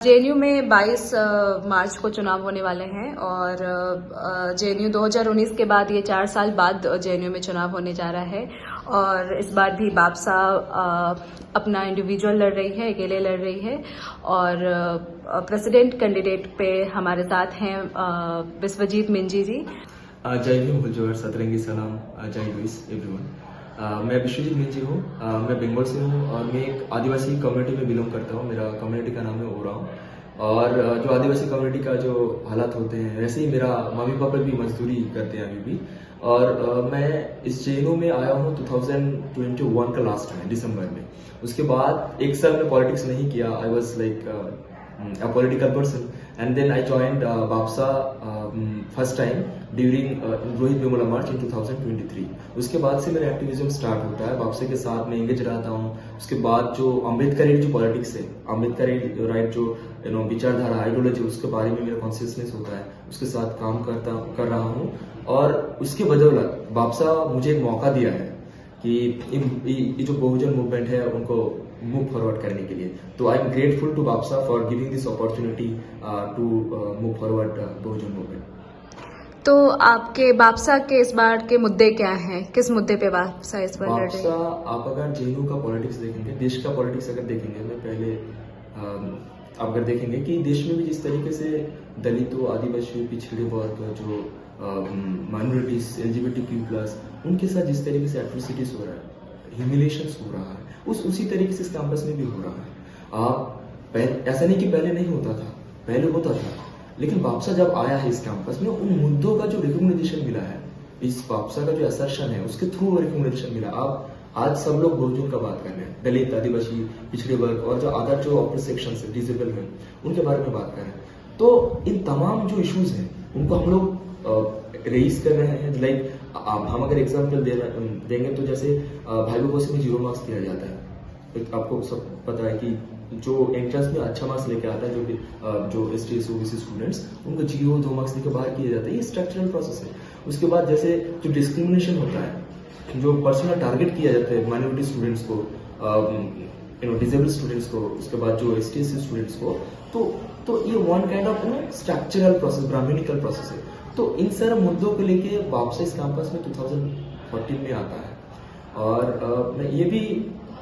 JNU में 22 मार्च को चुनाव होने वाले हैं और जेएनयू 2019 के बाद ये 4 साल बाद जेएनयू में चुनाव होने जा रहा है और इस बार भी बापसा अपना इंडिविजुअल लड़ रही है, अकेले लड़ रही है और प्रेसिडेंट कैंडिडेट पे हमारे साथ हैं विश्वजीत मिंजी जी। जय भीम, हुजूर, सतरंगी सलाम, जय लुइस एवरीवन। मैं विश्वजीत मिंजी हूँ। मैं बंगाल से हूँ और मैं एक आदिवासी कम्युनिटी में बिलोंग करता हूँ। मेरा कम्युनिटी का नाम है ओराव और जो आदिवासी कम्युनिटी का जो हालात होते हैं वैसे ही मेरा मम्मी पापा भी मजदूरी करते हैं अभी भी। और मैं इस जेएनयू में आया हूँ 2021 का लास्ट में दिसंबर में। उसके बाद एक साल में पॉलिटिक्स नहीं किया। I was like a political person and then I joined BAPSA first time during Rohit Vemula March in 2023। उसके बाद से मेरा एक्टिविज्म स्टार्ट होता है। BAPSA के साथ मैं एंगेज रहता हूँ। उसके बाद जो अम्बेडकर जो पॉलिटिक्स है, अम्बेडकर राइट जो विचारधारा आइडियोलॉजी, उसके बारे में मेरा कॉन्शियसनेस होता है, उसके साथ काम कर रहा हूँ। और उसके बदौलत BAPSA मुझे एक मौका दिया है कि ये जो बहुजन मूवमेंट है उनको मूव फॉरवर्ड करने के लिए। तो I am grateful to BAPSA for giving this opportunity to move forward Bahujan movement. तो आपके बापसा के इस बार के मुद्दे क्या हैं? किस मुद्दे पे बापसा इस बार लड़ रही है? आप अगर जेएनयू का पॉलिटिक्स देखेंगे, देश का पॉलिटिक्स अगर देखेंगे, मैं पहले आप अगर देखेंगे कि देश में भी जिस तरीके से दलितों, आदिवासी, पिछड़े वर्ग, जो माइनॉरिटीज, LGBTQ+, उनके साथ जिस तरीके से एट्रोसिटीज हो रहा है, ह्यूमिलेशंस हो रहा है, उसी तरीके से इस कैंपस में भी हो रहा है। ऐसा नहीं कि पहले नहीं होता था, पहले होता था, लेकिन BAPSA जब आया है इस कैंपस में, उन मुद्दों का जो रिकमेंडेशन मिला है, इस BAPSA का जो असर्शन है उसके थ्रू रिकमेंडेशन मिला। आप आज सब लोग बहुजन का बात कर रहे हैं, दलित, आदिवासी, पिछड़े वर्ग और जो अदर जो ऑपरेस सेक्शन है, डिसेबल है, उनके बारे में बात कर रहे हैं। तो इन तमाम जो इश्यूज हैं उनको हम लोग रेज कर रहे हैं। लाइक हम अगर एग्जाम्पल देंगे तो जैसे भाई बहू में 0 मार्क्स दिया जाता है। आपको सब पता है कि जो एंट्रेंस में अच्छा मार्क्स लेके आता है, जो ST OBC स्टूडेंट्स, उनको 0-2 मार्क्स देकर बाहर किया जाता है। ये स्ट्रक्चरल प्रोसेस है। उसके बाद जैसे जो डिस्क्रिमिनेशन होता है, जो पर्सनल टारगेट किया जाता है माइनॉरिटी स्टूडेंट्स को, डिसेबल स्टूडेंट्स को, उसके बाद जो ST स्टूडेंट्स को, तो ये one kind of structural process, brahmanical process है। तो इन सारे मुद्दों को लेके BAPSA इस कैंपस में 2014 में आता है। और मैं ये भी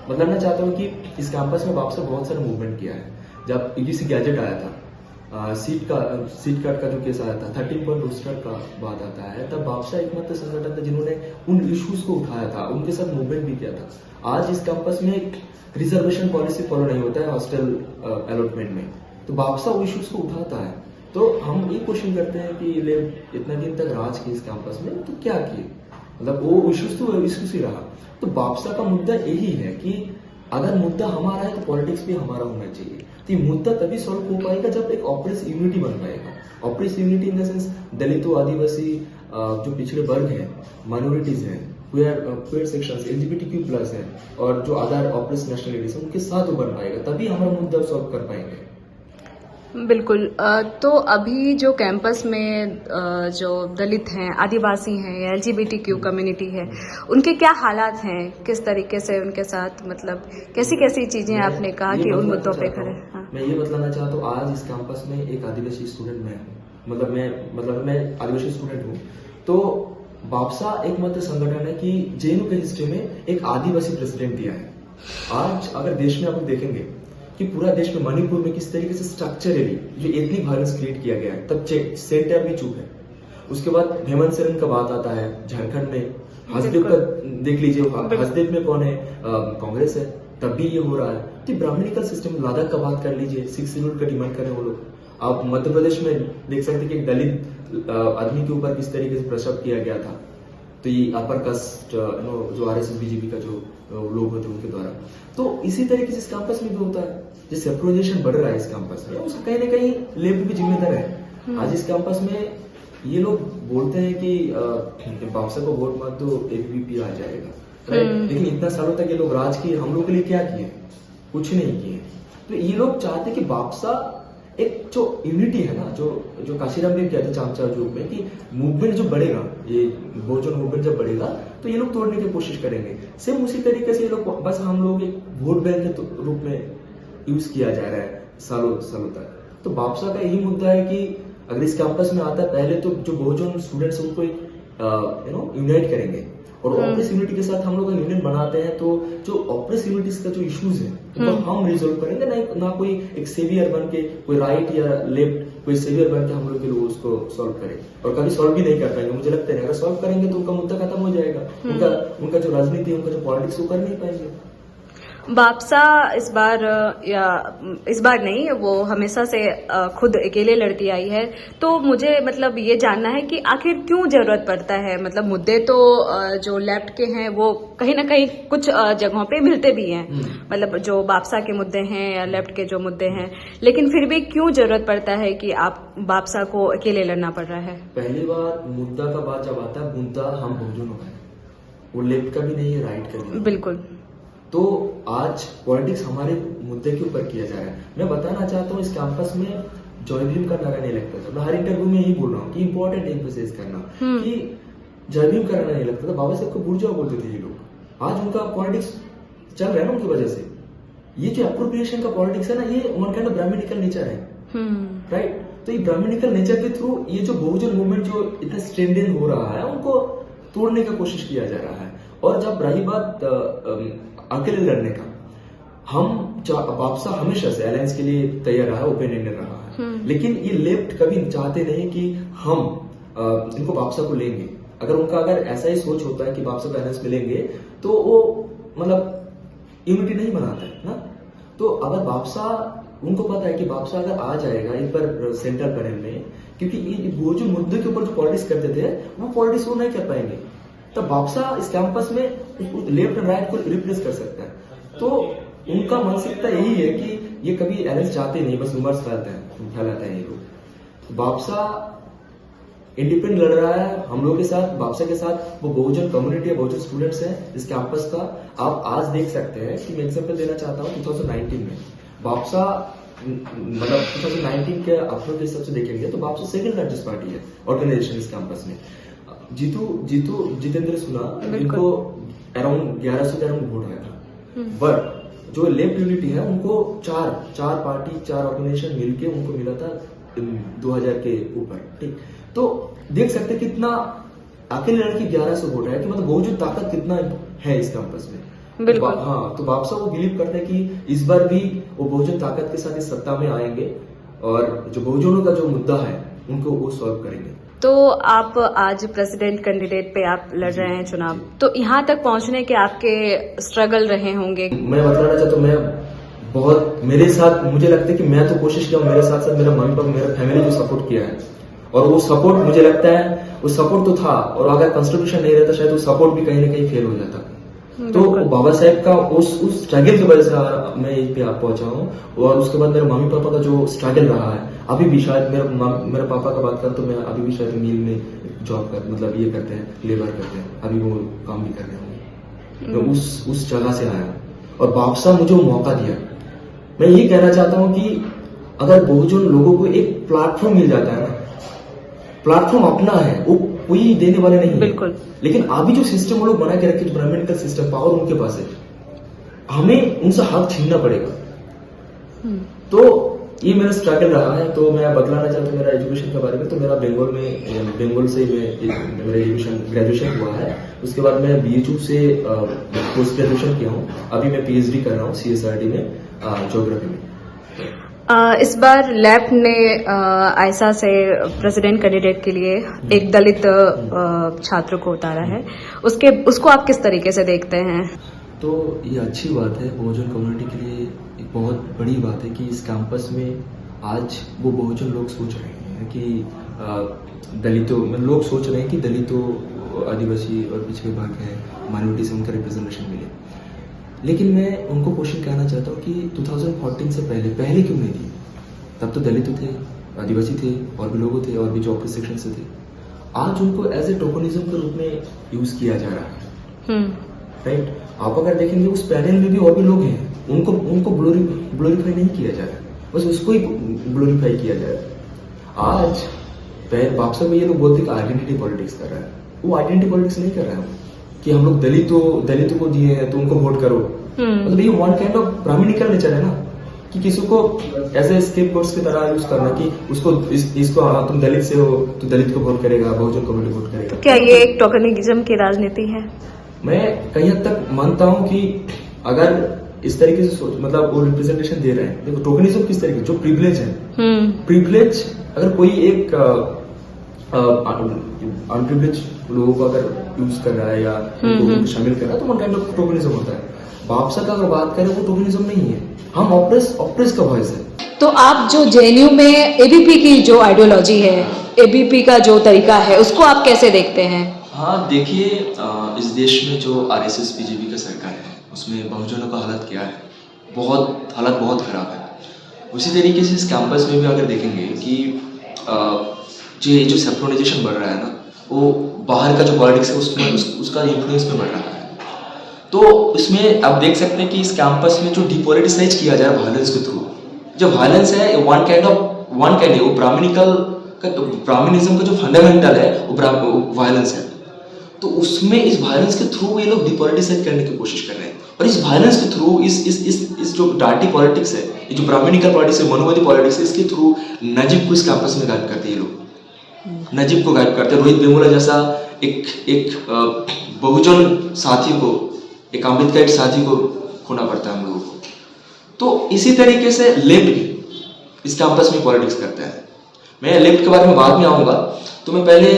बताना चाहता हूँ कि इस कैंपस में BAPSA बहुत सारा मूवमेंट किया है। जब EDC गैजेट आया था, सीट कट का जो केस आया था, 13 पॉइंट रोस्टर का बात आता है, तब BAPSA एकमात्र संगठन था जिन्होंने उन इश्यूज को उठाया था, उनके साथ मूवमेंट भी किया था। आज इस कैंपस में एक रिजर्वेशन पॉलिसी फॉलो नहीं होता है हॉस्टल अलॉटमेंट में, तो BAPSA वो इश्यूज को उठाता है। तो हम ये क्वेश्चन करते हैं कि ये इतना दिन तक राज किए इस कैंपस में, तो क्या किए? मतलब वो इश्यूज तो इश्यूज ही रहा। तो BAPSA का मुद्दा यही है कि अगर मुद्दा हमारा है तो पॉलिटिक्स भी हमारा होना चाहिए। तो ये मुद्दा तभी सॉल्व हो पाएगा जब एक ऑपरेस यूनिटी बन पाएगा। Oppress unity in the sense दलितों, आदिवासी, जो पिछड़े वर्ग हैं, माइनॉरिटीज हैं, क्वेयर सेक्शंस, LGBTQ+ है और जो अदर ऑपरेस नेशनलिटीज है, उनके साथ बन पाएगा, तभी हमारा मुद्दा सॉल्व कर पाएंगे। बिल्कुल। तो अभी जो कैंपस में जो दलित हैं, आदिवासी हैं या LGBTQ कम्युनिटी है, उनके क्या हालात हैं? किस तरीके से उनके साथ, मतलब कैसी चीजें आपने कहा कि उन मुद्दों पे खड़े? हाँ। मैं ये बताना चाहता हूँ, आज इस कैंपस में एक आदिवासी स्टूडेंट मैं हूँ, मैं आदिवासी स्टूडेंट हूँ। तो BAPSA एकमात्र संगठन है कि जेएनयू के हिस्ट्री में एक आदिवासी प्रेसिडेंट दिया है। आज अगर देश में आप देखेंगे कि पूरा देश में मणिपुर में किस तरीके से स्ट्रक्चरली जो एथनिक वायलेंस क्रिएट किया गया है, तब सेंटर भी चुप है। उसके बाद हेमंत सोरेन का बात आता है, झारखंड में हसदेव का देख लीजिए, हसदेव में कौन है? कांग्रेस है, तब भी ये हो रहा है। तो ब्राह्मणिकल सिस्टम, लद्दाख का बात कर लीजिए, 6 शेड्यूल का डिमांड करें वो लोग। आप मध्य प्रदेश में देख सकते हैं कि दलित आदमी के ऊपर किस तरीके से प्रसव किया गया था। तो ये अपर कास्ट जो RSS BJP का जो लोग होते हैं उनके द्वारा। तो इसी तरीके से इस कैंपस में भी होता है। जो सेपरेशन बढ़ रहा है इस कैंपस में, उसका कहीं ना कहीं लेफ्ट भी जिम्मेदार है। आज इस कैंपस में ये लोग बोलते हैं कि BAPSA को वोट मत दो, ABVP आ जाएगा, राइट? लेकिन इतना सालों तक ये लोग राज किए, हम लोग के लिए क्या किए? कुछ नहीं किए। तो ये लोग चाहते कि BAPSA एक जो यूनिटी है ना, जो काशीराम भी कहते हैं चामचा रूप में, कि मूवमेंट जो बढ़ेगा, ये बहुजन मूवमेंट जब बढ़ेगा तो ये लोग तोड़ने की कोशिश करेंगे। सेम उसी तरीके से ये लोग बस हम लोग एक वोट बैंक के रूप में यूज किया जा रहा है। सालों सालों तक। तो बापसा का यही मुद्दा है कि अगर इस कैंपस में आता है, पहले तो जो बहुजन स्टूडेंट्स उनको यूनाइट करेंगे, और ऑपरेस यूनिटी के साथ हम लोग यूनियन बनाते हैं, तो जो ऑपरेस यूनिटीज का जो इश्यूज है उनको हम रिजोल्व करेंगे, ना कोई एक सेवियर बन के, कोई राइट या लेफ्ट कोई सेवियर बन के हम लोग के लोग उसको सॉल्व करें, और कभी सॉल्व भी नहीं कर पाएंगे। मुझे लगता है अगर सॉल्व करेंगे तो उनका मुद्दा खत्म हो जाएगा, उनका जो राजनीति है, उनका जो पॉलिटिक्स वो कर नहीं पाएंगे। बापसा इस बार नहीं, वो हमेशा से खुद अकेले लड़ती आई है। तो मुझे मतलब ये जानना है कि आखिर क्यों जरूरत पड़ता है, मतलब मुद्दे तो जो लेफ्ट के हैं वो कहीं ना कहीं कुछ जगहों पे मिलते भी हैं, मतलब जो बापसा के मुद्दे हैं या लेफ्ट के जो मुद्दे हैं, लेकिन फिर भी क्यों जरूरत पड़ता है कि आप बापसा को अकेले लड़ना पड़ रहा है? पहली बार मुद्दा का बात जब आता है, मुद्दा हम बहुजनों का है, वो लेफ्ट का भी नहीं है, राइट का भी नहीं। बिल्कुल। तो आज पॉलिटिक्स हमारे मुद्दे के ऊपर किया जा रहा है। मैं बताना चाहता हूँ, इस कैंपस में जय भीम का नारा नहीं लगता था। मैं हर इंटरव्यू में यही बोल रहा हूँ कि इंपॉर्टेंट एम्फेसिस करना कि जय भीम का नारा नहीं लगता था। बाबा साहब को बुर्जुआ बोलते थे ये लोग। आज उनका पॉलिटिक्स चल रहा है ना उनकी वजह से। ये जो अप्रोप्रिएशन का पॉलिटिक्स है ना, ये one kind of brahmanical nature है, राइट। तो ये ब्राह्मणिकल नेचर के थ्रू ये जो बहुजन मूवमेंट जो इतना स्ट्रेंडिंग हो रहा है, उनको तोड़ने का कोशिश किया जा रहा है। और जब रही बात अकेले लड़ने का, हम बापसा हमेशा से अलायंस के लिए तैयार रहा है, ओपन एंडेड रहा है, लेकिन ये लेफ्ट कभी चाहते नहीं कि हम इनको बापसा को लेंगे। अगर ऐसा ही सोच होता है कि बापसा को अलायंस में लेंगे, तो वो मतलब यूनिटी नहीं बनाता है ना। तो अगर बापसा, उनको पता है कि बापसा अगर आ जाएगा इन पर सेंट्रल पैनल में, क्योंकि वो जो मुद्दे के ऊपर जो पॉलिटिक्स करते थे, वो पॉलिटिक्स वो नहीं कर पाएंगे, तो बापसा इस कैंपस में लेफ्ट एंड राइट को रिप्लेस कर सकता है। तो उनका मानसिकता यही है कि ये कभी अलायंस चाहते नहीं, बस रूमर्स फैलाते हैं ये लोग। बापसा इंडिपेंडेंट लड़ रहा है हम लोग के साथ, बापसा के साथ वो बहुजन कम्युनिटी है, बहुजन स्टूडेंट्स है इस कैंपस का। आप आज देख सकते हैं कि मैं एग्जाम्पल देना चाहता हूँ, 2019 में बापसा, मतलब 2019 के अपलोड के हिसाब से देखेंगे तो बापसा सेकंड लार्जेस्ट पार्टी है ऑर्गेनाइजेशन इस कैंपस में। जितेंद्र सुना, इनको अराउंड 1100 के अराउंड वोट आया था, बट जो लेफ्ट यूनिटी है उनको चार पार्टी, 4 ऑर्गेनाइजेशन मिलके उनको मिला था 2000 के ऊपर, ठीक। तो देख सकते कितना अकेले लड़की 1100 वोट है, कि मतलब बहुजन ताकत कितना है इस कैंपस में। बिल्कुल। हाँ, तो बापसा वो बिलीव करते हैं कि इस बार भी वो बहुजन ताकत के साथ इस सत्ता में आएंगे, और जो बहुजनों का जो मुद्दा है उनको वो सॉल्व करेंगे। तो आप आज प्रेसिडेंट कैंडिडेट पे आप लड़ रहे हैं चुनाव, तो यहाँ तक पहुँचने के आपके स्ट्रगल रहे होंगे? मैं बताना चाहता हूँ, मैं बहुत, मेरे साथ मुझे लगता है कि मैं तो कोशिश किया, मेरे साथ साथ मेरा मम्मी पापा, मेरा फैमिली जो सपोर्ट किया है, और वो सपोर्ट मुझे लगता है वो सपोर्ट तो था, और अगर कॉन्स्टिट्यूशन नहीं रहता शायद वो सपोर्ट भी कहीं ना कहीं फेल हो जाता। तो बाबा साहेब का उस स्ट्रगल की वजह से मैं यहीं पे आप पहुंचा हूँ, और उसके बाद मेरे मम्मी पापा का जो स्ट्रगल रहा है, अभी भी शायद मेरे पापा का बात कर तो मैं अभी भी शायद मिल में जॉब कर, मतलब ये करते हैं, लेबर करते हैं, अभी वो काम भी कर रहे होंगे। मैं उस जगह से आया, और बापसा मुझे मौका दिया। मैं यही कहना चाहता हूँ कि अगर बहुजन लोगों को एक प्लेटफॉर्म मिल जाता है ना, प्लेटफॉर्म अपना है, वो कोई देने वाले नहीं है, लेकिन अभी जो सिस्टम वो लोग बना के रखे, जो ब्राह्मणिकल सिस्टम, पावर उनके पास है, हमें उनसे हक छीनना पड़ेगा। तो ये मेरा स्ट्रगल रहा है। तो मैं बतलाना चाहता हूँ मेरा एजुकेशन के बारे में। तो मेरा बंगाल से मेरा एजुकेशन ग्रेजुएशन हुआ है। उसके बाद मैं BHU से पोस्ट ग्रेजुएशन किया हूँ। अभी मैं PhD कर रहा हूँ CSRD में, ज्योग्राफी में। इस बार लेफ्ट ने आयसा से प्रेसिडेंट कैंडिडेट के लिए एक दलित छात्र को उतारा है, उसको आप किस तरीके से देखते हैं? तो ये अच्छी बात है, बहुजन कम्युनिटी के लिए एक बहुत बड़ी बात है कि इस कैंपस में आज वो बहुजन लोग सोच रहे हैं कि दलितों, लोग सोच रहे हैं कि दलितों, आदिवासी और पिछड़े भाग हैं, माइनॉरिटी से उनका रिप्रेजेंटेशन मिले। लेकिन मैं उनको क्वेश्चन कहना चाहता हूँ कि 2014 से पहले क्यों नहीं थी? तब तो दलित थे, आदिवासी थे, और भी लोग थे, और भी जो ऑपरेस सेक्शन से थे। आज उनको एज ए टोकनिज्म के रूप में यूज किया जा रहा है, राइट। आप अगर देखेंगे उस पैनल में भी और भी लोग हैं, उनको ग्लोरीफाई नहीं किया जा रहा, बस उसको ही ग्लोरीफाई किया जा रहा है। आज बापसा में ये लोग बोलते हैं कि आइडेंटिटी पॉलिटिक्स कर रहा है, वो आइडेंटिटी पॉलिटिक्स नहीं कर रहा है कि हम लोग दलितों को दिए हैं तो उनको वोट करो। मतलब ये one kind of brahmanical nature है ना। कि किसी को ऐसे स्केपगोट्स की तरह यूज करना कि उसको इसको तुम दलित से हो तो दलित को वोट करेगा, बहुजन को वोट करेगा। क्या ये एक टोकनिज्म की राजनीति है? मैं कहीं हद तक मानता हूं कि अगर इस तरीके से मतलब वो रिप्रेजेंटेशन दे रहे हैं, देखो टोकनिज्म किस तरीके जो प्रिविलेज है, प्रिविलेज अगर कोई एक अनप्रिविलेज लोगों को अगर यूज कर रहा है या उनको शामिल कर रहा है तो वन काइंड ऑफ टोकनिज्म होता है। बापसा का अगर बात करें वो टोकनिज्म नहीं है, हम ऑप्रेस का वॉइस है। तो आप जो जेएनयू में एबीपी की जो आइडियोलॉजी है, एबीपी का जो तरीका है, उसको आप कैसे देखते हैं? हाँ देखिए, इस देश में जो आरएसएस बीजेपी का सरकार है उसमें बहुजनों का हालत क्या है, हालत बहुत खराब है। उसी तरीके से इस कैंपस में भी अगर देखेंगे कि जो सेक्टराइजेशन बढ़ रहा है ना, वो बाहर का जो पॉलिटिक्स है उसमें उसका इन्फ्लुएंस में बढ़ रहा है। तो इसमें आप देख सकते हैं कि इस कैंपस में जो डिपॉलिटिसाइज किया जाए वायलेंस के थ्रू, जो वायलेंस है वन काइंड वो ब्राह्मणिज्म का जो फंडामेंटल है वो वायलेंस है। तो उसमें इस वायलेंस के थ्रू ये लोग डिपॉलिटिसाइज करने की कोशिश कर रहे हैं। और इस वायलेंस के थ्रू इस जो डार्टी पॉलिटिक्स है, ये जो ब्राह्मणिकल पॉलिटिक्स है, मनोवादी पॉलिटिक्स है, इसके थ्रू नजीब को इस कैंपस में गायब करते हैं ये लोग। नजीब को गायब करते हैं, रोहित वेमुला जैसा एक बहुजन साथी को, एक अम्बेडकर साथी को खोना पड़ता है हम लोगों को। तो इसी तरीके से लेफ्ट भी इस कैंपस में पॉलिटिक्स करता है। मैं लेफ्ट के बारे में बाद में आऊंगा, तो मैं पहले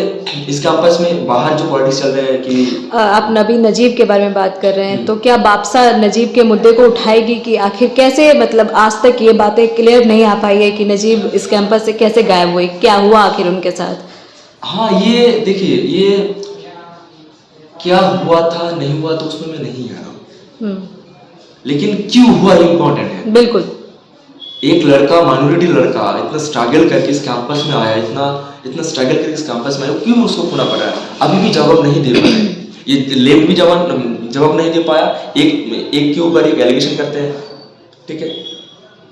इस कैंपस में बाहर जो पॉलिटिक्स चल रहा है कि आप नबी नजीब के बारे में बात कर रहे हैं, तो क्या बापसा नजीब के मुद्दे को उठाएगी कि आखिर कैसे, मतलब आज तक ये बातें क्लियर नहीं आ पाई है कि नजीब इस कैंपस से कैसे गायब हुए, क्या हुआ आखिर उनके साथ? हाँ ये देखिए, ये क्या हुआ था नहीं हुआ तो उसमें मैं नहीं आ रहा हूँ, लेकिन क्यों हुआ इम्पोर्टेंट है। बिल्कुल, एक लड़का, माइनॉरिटी लड़का इतना स्ट्रगल करके इस कैंपस में आया, इतना स्ट्रगल करके इस कैंपस में आया, क्यों उसको खोना पड़ रहा है? अभी भी जवाब नहीं दे पाया, ये लेफ्ट भी जवाब नहीं दे पाया। एक के ऊपर एक एलिगेशन करते हैं, ठीक है।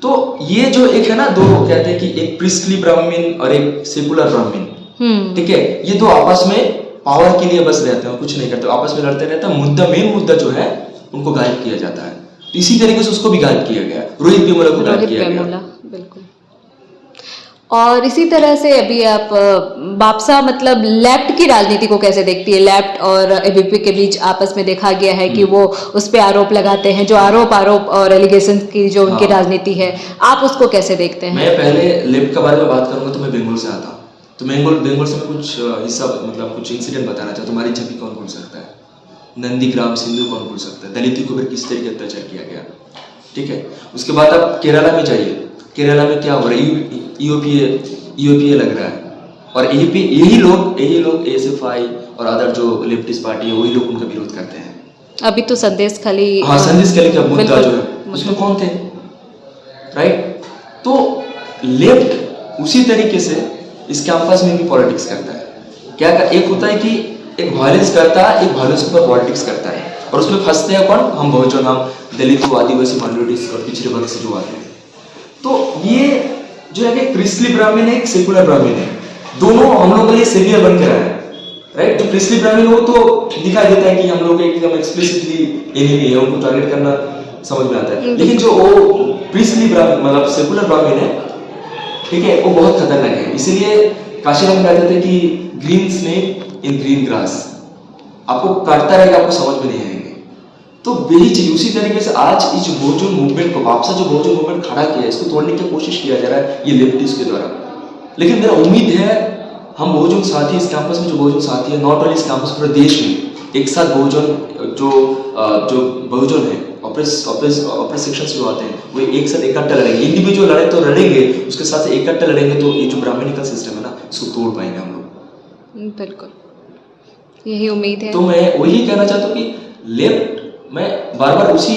तो ये जो एक है ना, दो कहते हैं कि एक प्रिस्टली ब्राह्मण और एक सेकुलर ब्राह्मण, ठीक है, ये दो आपस में पावर के लिए बस रहते हैं, कुछ नहीं करते, आपस में लड़ते रहते हैं। मेन मुद्दा जो है उनको गायब किया जाता है। इसी तरीके से उसको भी गायब किया गया, रोहित वेमुला को गायब किया गया। बिल्कुल। और इसी तरह से अभी आप बापसा मतलब लेफ्ट की राजनीति को कैसे देखती है? लेफ्ट और एबीपी के बीच आपस में देखा गया है कि वो उस पे आरोप लगाते हैं, जो आरोप और एलिगेशन की जो उनकी राजनीति है, आप उसको कैसे देखते हैं? मैं पहले लेफ्ट के बारे में बात करूंगा तो मैं बंगाल से आता हूँ, तो बंगाल से मैं कुछ हिस्सा, मतलब कुछ इंसिडेंट बताना चाहता हूँ। तुम्हारी छवि कौन बोल सकता है? नंदीग्राम सिंधु कौन बोल सकता है? दलितों के ऊपर किस तरीके अत्याचार किया गया, ठीक है। उसके बाद आप केरला में जाइए, केरला में क्या हो रहा है? ईओपीए लग रहा है, और यही लोग एएसएफआई और अदर जो लेफ्टिस्ट पार्टी है वही लोग उनका विरोध करते हैं। अभी तो संदेश खाली, हाँ संदेश खाली का मुद्दा जो है उसमें कौन थे, राइट। तो लेफ्ट उसी तरीके से इस कैंपस में भी पॉलिटिक्स करता है। क्या एक होता है कि एक वायलेंस करता है, एक वायलेंस के ऊपर पॉलिटिक्स करता है, और उसमें फंसते हैं कौन? हम बहुजन, हम दलित, आदिवासी, माइनॉरिटीज और पिछड़े वर्ग से जो आते हैं। तो ये जो है कि प्रिस्टली ब्राह्मण है, एक सेकुलर ब्राह्मण है, दोनों हम लोग के लिए सेवियर बन कर आए हैं, राइट। जो प्रिस्टली ब्राह्मण हो तो दिखाई देता है कि हम लोग एकदम एक्सप्लिसिटली एनिमी है, उनको टारगेट करना समझ में आता है। लेकिन जो वो प्रिस्टली ब्राह्मण मतलब सेकुलर ब्राह्मण है, ठीक है, वो बहुत खतरनाक है। इसीलिए काशीराम कहते थे कि green snake in green grass, आपको काटता रहेगा, आपको समझ में नहीं आएंगे। तो वही चीज उसी तरीके से आज इस बहुजन मूवमेंट को, वापसा जो बहुजन मूवमेंट खड़ा किया है, इसको तोड़ने की कोशिश किया जा रहा है ये लेफ्टिस्ट के द्वारा। लेकिन मेरा उम्मीद है हम बहुजन साथी, इस कैंपस में जो बहुजन साथी है, नॉट ओनली इस कैंपस, पूरे देश में एक साथ बहुजन जो बहुजन है, ऑपरेस सेक्शन जो आते हैं, वो एक साथ इकट्ठा लड़ेंगे। इंडिविजुअल लड़े तो लड़ेंगे, उसके साथ इकट्ठा लड़ेंगे तो ये जो ब्राह्मणिकल सिस्टम है ना, इसको तोड़ पाएंगे हम लोग। बिल्कुल, यही उम्मीद है। तो मैं वही कहना चाहता हूँ कि लेफ्ट, मैं बार बार उसी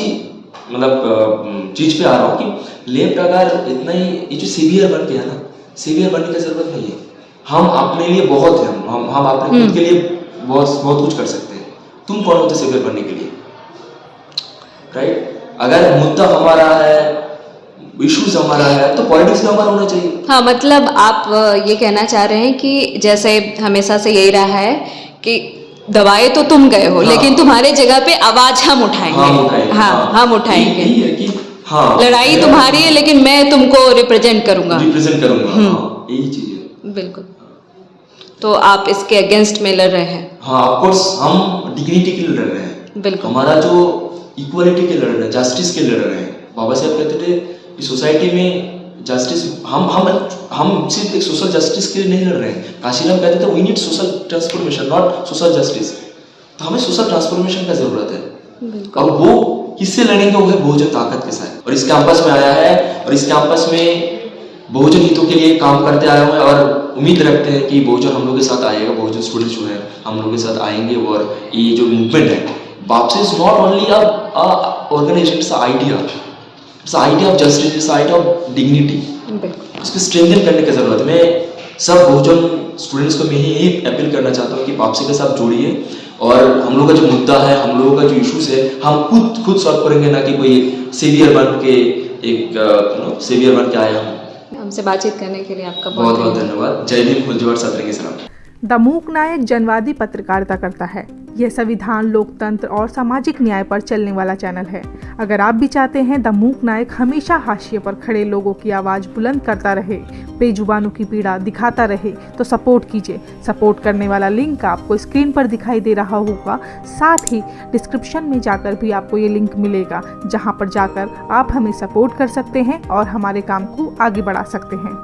मतलब चीज पे आ रहा हूँ कि लेफ्ट अगर इतना ही ये जो सीवियर बन गया ना, सीवियर बनने की जरूरत नहीं है। हम अपने लिए बहुत है, हम अपने खुद के लिए बहुत कुछ कर सकते हैं। तुम कौन होते सीवियर बनने के लिए, राइट। अगर मुद्दा हमारा है, इश्यूज हमारा है, तो पॉलिटिक्स में हमारा होना चाहिए। हाँ, मतलब आप ये कहना चाह रहे हैं कि जैसे हमेशा से यही रहा है कि दवाए तो तुम गए हो, लेकिन तुम्हारे जगह पे आवाज हम उठाएंगे। हम उठाएंगे। हम उठाएंगे। यही है कि हाँ, लड़ाई तुम्हारी है लेकिन मैं तुमको रिप्रेजेंट करूंगा। हाँ, यही चीज है। बिल्कुल। तो आप इसके अगेंस्ट में लड़ रहे हैं? हाँ, ऑफ कोर्स हम डिग्निटी के लिए लड़ रहे हैं। बिल्कुल। हमारा जो इक्वालिटी के लड़ रहे हैं, जस्टिस के लिए लड़ रहे हैं। बाबा साहब कहते थे कि सोसाइटी में जस्टिस, हम सिर्फ एक सोशल जस्टिस के लिए नहीं लड़ रहे हैं। काशीराम कहते थे we need social transformation, not social justice. तो हमें सोशल ट्रांसफॉर्मेशन का जरूरत है। अब वो किससे लड़ेंगे? वो है बहुजन ताकत के साथ। और इस कैंपस में आया है और इस कैंपस में बहुजन हितों के लिए काम करते आए हुए हैं और उम्मीद रखते हैं कि बहुजन हम लोग के साथ आएगा। बहुजन स्टूडेंट्स जो है हम लोग के साथ आएंगे और ये जो मूवमेंट है BAPSA is not only a organization, its idea, its idea of justice, its idea of dignity. उसको स्ट्रेंथन करने की जरूरत है। मैं सब बहुजन स्टूडेंट्स को मैं यही अपील करना चाहता हूँ कि वापसी के साथ जोड़िए और हम लोग का जो मुद्दा है, हम लोगों का जो इश्यूज है, हम खुद सॉल्व करेंगे, ना कि कोई सेवियर बन के सेवियर बन के आए। हमसे बातचीत करने के लिए आपका बहुत बहुत धन्यवाद। जय भीम, फुल जोहार, सतरंगी सलाम। द मूक नायक जनवादी पत्रकारिता करता है। यह संविधान, लोकतंत्र और सामाजिक न्याय पर चलने वाला चैनल है। अगर आप भी चाहते हैं द मूक नायक हमेशा हाशिए पर खड़े लोगों की आवाज़ बुलंद करता रहे, बेजुबानों की पीड़ा दिखाता रहे, तो सपोर्ट कीजिए। सपोर्ट करने वाला लिंक आपको स्क्रीन पर दिखाई दे रहा होगा। साथ ही डिस्क्रिप्शन में जाकर भी आपको ये लिंक मिलेगा, जहाँ पर जाकर आप हमें सपोर्ट कर सकते हैं और हमारे काम को आगे बढ़ा सकते हैं।